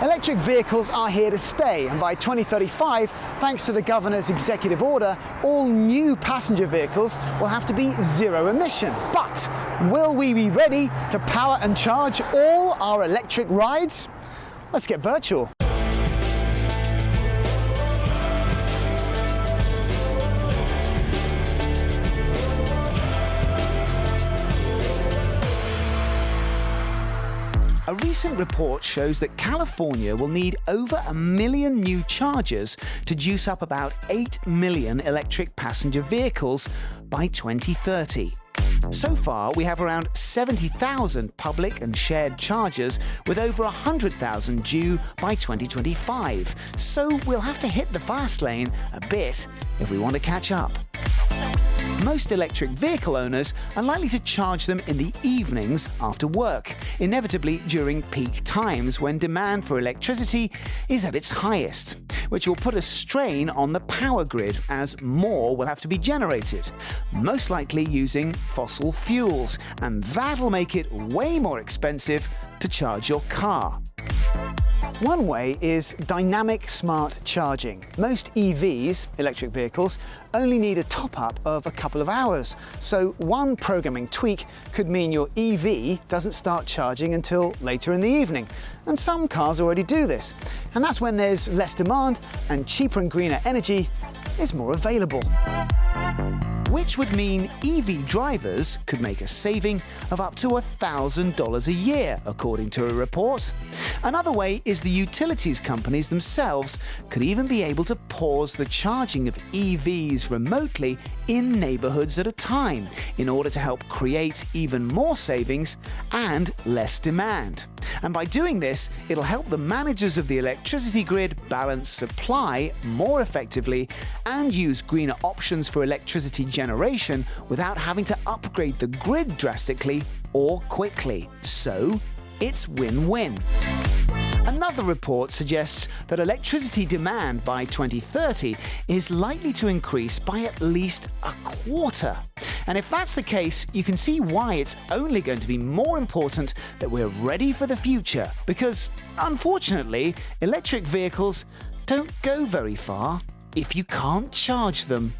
Electric vehicles are here to stay, and by 2035, thanks to the governor's executive order, all new passenger vehicles will have to be zero emission. But will we be ready to power and charge all our electric rides? Let's get virtual. A recent report shows that California will need over 1 million new chargers to juice up about 8 million electric passenger vehicles by 2030. So far, we have around 70,000 public and shared chargers, with over 100,000 due by 2025. So we'll have to hit the fast lane a bit if we want to catch up. Most electric vehicle owners are likely to charge them in the evenings after work, inevitably during peak times when demand for electricity is at its highest, which will put a strain on the power grid as more will have to be generated, most likely using fossil fuels, and that'll make it way more expensive to charge your car. One way is dynamic smart charging. Most EVs, electric vehicles, only need a top-up of a couple of hours. So one programming tweak could mean your EV doesn't start charging until later in the evening. And some cars already do this. And that's when there's less demand and cheaper and greener energy is more available. Which would mean EV drivers could make a saving of up to $1,000 a year, according to a report. Another way is the utilities companies themselves could even be able to pause the charging of EVs remotely in neighborhoods at a time in order to help create even more savings and less demand. And by doing this, it'll help the managers of the electricity grid balance supply more effectively and use greener options for electricity generation without having to upgrade the grid drastically or quickly. So, it's win-win. Another report suggests that electricity demand by 2030 is likely to increase by at least a quarter. And if that's the case, you can see why it's only going to be more important that we're ready for the future, because, unfortunately, electric vehicles don't go very far if you can't charge them.